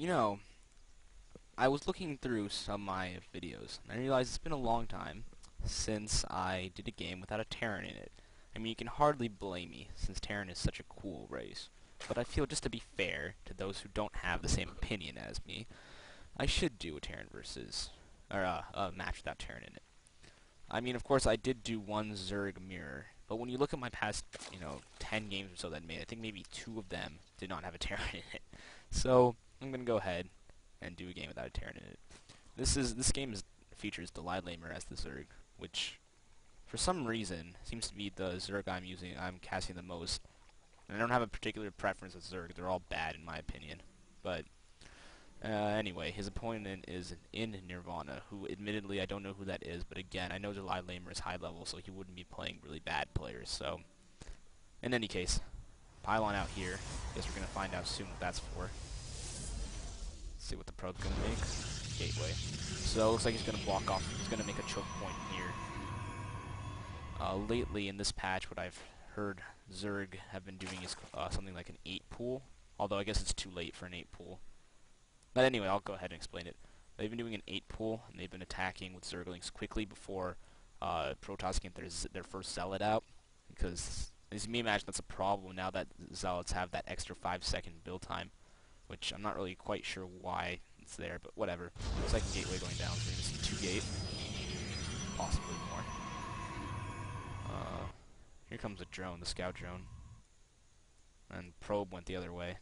You know, I was looking through some of my videos, and I realized it's been a long time since I did a game without a Terran in it. I mean, you can hardly blame me, since Terran is such a cool race. But I feel just to be fair to those who don't have the same opinion as me, I should do a Terran versus, or a match without Terran in it. I mean, of course, I did do one Zerg mirror, but when you look at my past, 10 games or so that I made, I think maybe 2 of them did not have a Terran in it. So, I'm gonna go ahead and do a game without a Terran in it. This game features DalaiLameR as the Zerg, which for some reason seems to be the Zerg I'm casting the most. And I don't have a particular preference with Zerg; they're all bad in my opinion. But anyway, his opponent is an inNirvana, who admittedly I don't know who that is, but again, I know DalaiLameR is high level, so he wouldn't be playing really bad players. So, in any case, pylon out here. Guess we're gonna find out soon what that's for. See what the probe's gonna make. Gateway. So it looks like he's gonna block off. He's gonna make a choke point here. Lately in this patch, what I've heard Zerg have been doing is something like an 8 pool. Although I guess it's too late for an 8 pool. But anyway, I'll go ahead and explain it. They've been doing an 8 pool, and they've been attacking with Zerglings quickly before Protoss get their first Zealot out. Because, as you may imagine, that's a problem now that Zealots have that extra 5-second build time. Which I'm not really quite sure why it's there, but whatever. Second gateway going down, so we're going to see 2 gate. Possibly more. Here comes a drone, the scout drone. And probe went the other way.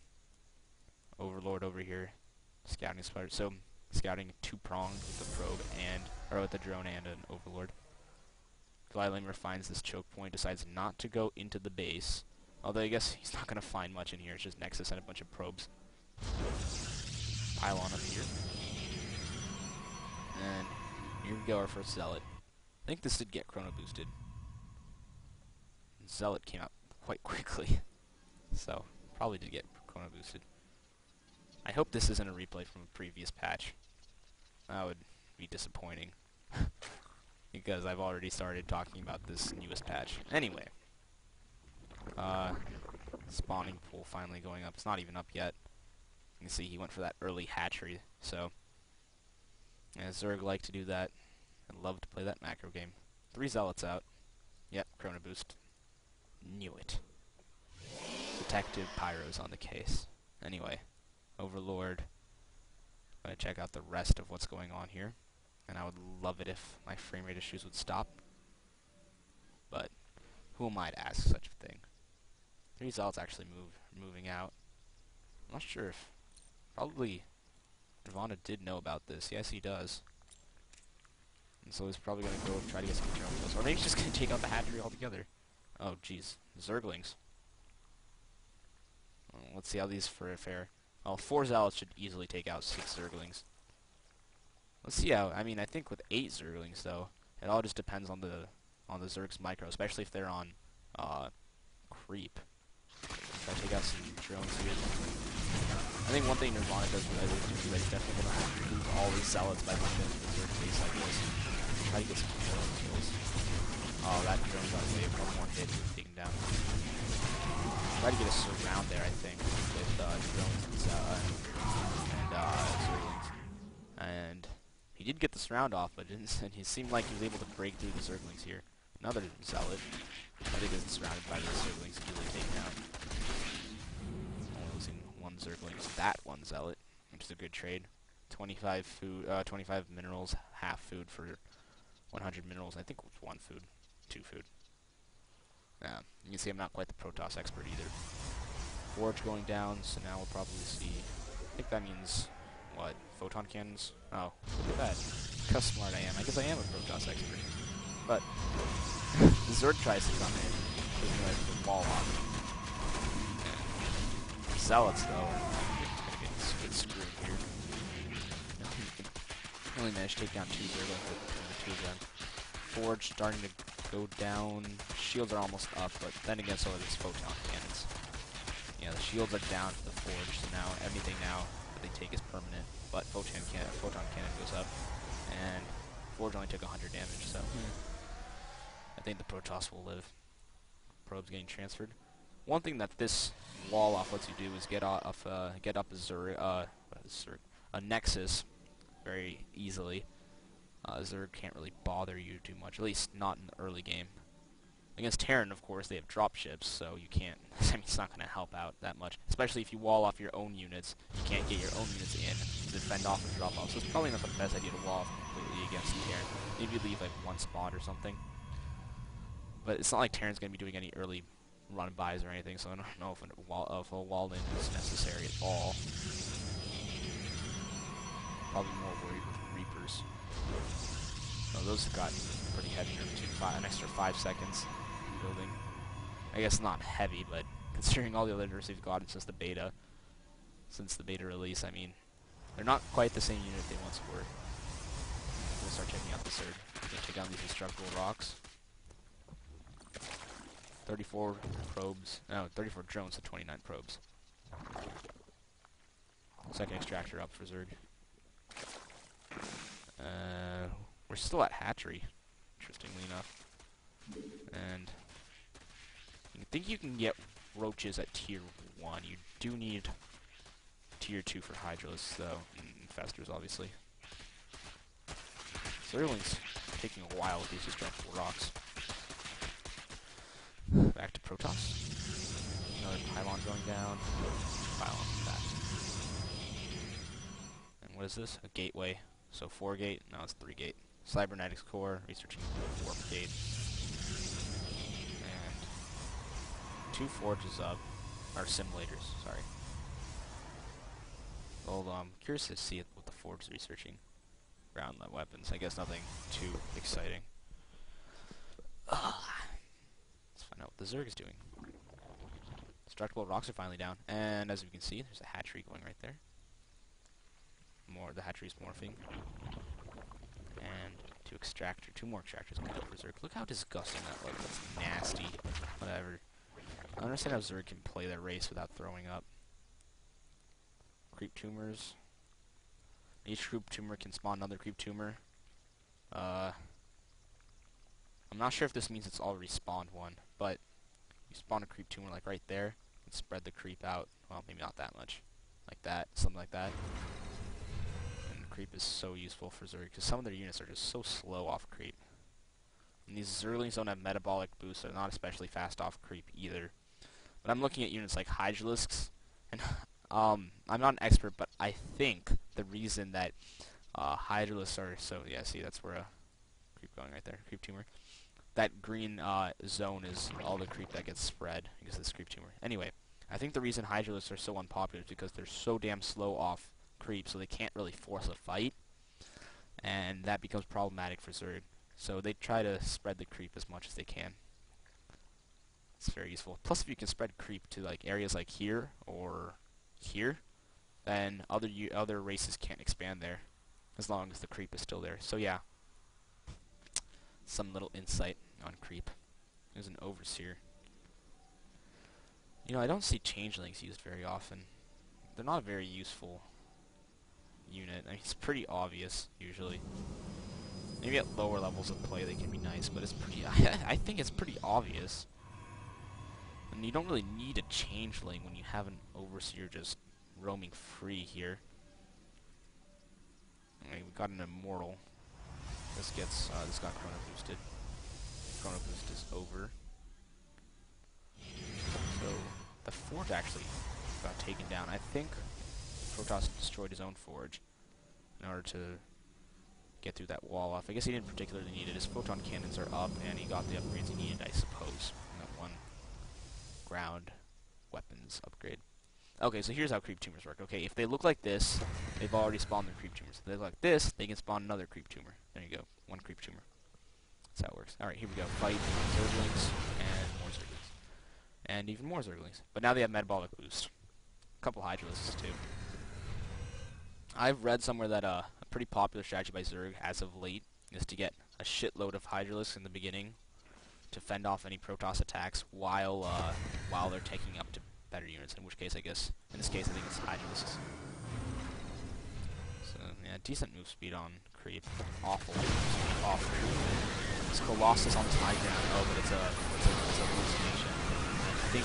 Overlord over here. Scouting spider. So, scouting 2-pronged with the probe or with the drone and an overlord. DalaiLameR finds this choke point, decides not to go into the base. Although I guess he's not going to find much in here, it's just Nexus and a bunch of probes. Pylon up here. And here we go, our first Zealot. I think this did get chrono boosted. Zealot came out quite quickly. So, probably did get chrono boosted. I hope this isn't a replay from a previous patch. That would be disappointing. Because I've already started talking about this newest patch. Anyway. Spawning pool finally going up. It's not even up yet. You can see he went for that early hatchery, so yeah, Zerg like to do that. I love to play that macro game. 3 Zealots out. Yep, chrono boost. Knew it. Detective Pyro's on the case. Anyway, Overlord. Gonna check out the rest of what's going on here. And I would love it if my frame rate issues would stop. But who am I to ask such a thing? 3 Zealots actually moving out. I'm not sure if probably Nirvana did know about this. Yes, he does. And so he's probably going to go try to get some drone kills. Or maybe he's just going to take out the hatchery altogether. Oh, jeez. Zerglings. Well, let's see how these fare. Well, 4 Zealots should easily take out 6 Zerglings. Let's see how... I mean, I think with 8 Zerglings, though, it all just depends on the Zerg's micro, especially if they're on creep. Try to take out some drones here. I think one thing Nirvana does really do is that he's definitely going to lose all these Zealots by pushing into the Zerg base like this. Try to get some drone kills. Oh, that drone got away. One more hit to take him down. Try to get a surround there, I think, with drones and Zerglings. And he did get the surround off, but it seemed like he was able to break through the Zerglings here. Another Zealot. I think is surrounded by the Zerglings, easily taken out. Only losing 1 Zergling. That 1 Zealot, which is a good trade. 25 food, 25 minerals, half food for 100 minerals. I think it was 1 food, 2 food. Yeah, you can see I'm not quite the Protoss expert either. Forge going down, so now we'll probably see. I think that means what? Photon cannons? Oh, look at that. Look how smart I am. I guess I am a Protoss expert. But the Zerg tries to come in with the wall off. And Zealots, though, are going to get screwed here. Only managed to take down 2 Zerglings with 2 of them. Forge starting to go down. Shields are almost up, but then again, so are these Photon cannons. Yeah, the shields are down to the Forge, so now everything now that they take is permanent. But Photon cannon goes up, and Forge only took 100 damage, so I think the Protoss will live. Probe's getting transferred. One thing that this wall off lets you do is get up a a Nexus very easily. Zerg can't really bother you too much, at least not in the early game. Against Terran, of course, they have dropships, so you can't. I mean, it's not going to help out that much, especially if you wall off your own units. You can't get your own units in to defend off and drop off. So it's probably not the best idea to wall off completely against Terran. Maybe leave like one spot or something. But it's not like Terran's going to be doing any early run-bys or anything, so I don't know if a wall-in is necessary at all. Probably more worried with Reapers. Oh, those have gotten pretty heavy nerf, an extra 5 seconds building. I guess not heavy, but considering all the other nerfs they've gotten since the beta release, I mean, they're not quite the same unit they once were. We'll start checking out the Zerg. We're gonna take down these destructible rocks. 34 probes. No, 34 drones to 29 probes. Second extractor up for Zerg. We're still at hatchery, interestingly enough. And I think you can get roaches at tier 1. You do need tier 2 for Hydralisks, though, and Infestors, obviously. Zergling's taking a while with these destructible rocks. Back to Protoss. Another pylon going down. Pylon back. And what is this? A gateway. So 4 gate, now it's 3 gate. Cybernetics core, researching warp gate. And 2 forges up. Or simulators, sorry. Well, I'm curious to see what the forge is researching. Ground weapons. I guess nothing too exciting. Let's find out what the Zerg is doing. Destructible rocks are finally down. And as you can see, there's a hatchery going right there. The hatchery's morphing. And 2 more extractors going up for Zerg. Look how disgusting that looks. That's nasty. Whatever. I don't understand how Zerg can play their race without throwing up. Creep tumors. Each creep tumor can spawn another creep tumor. I'm not sure if this means it's already spawned one, but you spawn a creep tumor like right there and spread the creep out. Well, maybe not that much. Like that, something like that. Creep is so useful for Zerg because some of their units are just so slow off creep. And these Zerglings don't have metabolic boosts, so they're not especially fast off creep either. But I'm looking at units like Hydralisks, and I'm not an expert, but I think the reason that Hydralisks are so, yeah, see, that's where a creep going right there, creep tumor. That green zone is all the creep that gets spread because of this creep tumor. Anyway, I think the reason Hydralisks are so unpopular is because they're so damn slow off creep, so they can't really force a fight, and that becomes problematic for Zerg. So they try to spread the creep as much as they can. It's very useful. Plus, if you can spread creep to like areas like here or here, then other races can't expand there, as long as the creep is still there. So yeah, some little insight on creep. There's an overseer. You know, I don't see changelings used very often. They're not very useful unit. I mean, it's pretty obvious usually. Maybe at lower levels of play they can be nice, but it's pretty. I think it's pretty obvious. And you don't really need a changeling when you have an overseer just roaming free here. Alright, we got an immortal. This got chrono boosted. Chrono boost is over. So the forge actually got taken down. I think Protoss destroyed his own forge in order to get through that wall off. I guess he didn't particularly need it. His photon cannons are up, and he got the upgrades he needed, I suppose. That one ground weapons upgrade. Okay, so here's how creep tumors work. Okay, if they look like this, they've already spawned their creep tumors. If they look like this, they can spawn another creep tumor. There you go. One creep tumor. That's how it works. Alright, here we go. Fight Zerglings and more Zerglings. And even more Zerglings. But now they have metabolic boost. A couple Hydralisks, too. I've read somewhere that a pretty popular strategy by Zerg as of late is to get a shitload of Hydralisks in the beginning to fend off any Protoss attacks while they're taking up to better units. In which case, I guess, in this case, I think it's Hydralisks. So yeah, decent move speed on creep. Awful move speed off creep. This Colossus on this high ground. Oh, but it's a hallucination. I think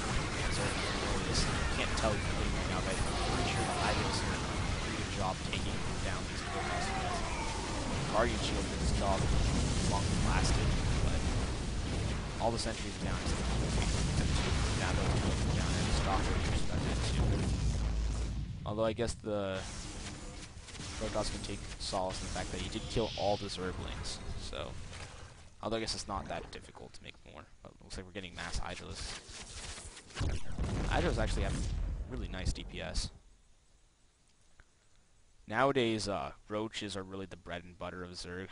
Zerg know this. I can't tell you completely right now, but I'm pretty sure the Hydralisks are job taking down these Protoss units. Guardian Shield for this dog long lasted, but all the sentries are down except for now those are down and Stalker just got dead too. Although I guess the Protoss can take solace in the fact that he did kill all the Zerglings, so although I guess it's not that difficult to make more. But it looks like we're getting mass Hydralisks. Hydras actually have really nice DPS. Nowadays, roaches are really the bread and butter of Zerg,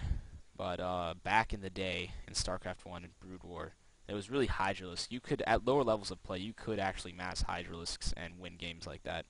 but back in the day, in StarCraft 1 and Brood War, it was really Hydralisk. You could, at lower levels of play, you could actually mass Hydralisks and win games like that.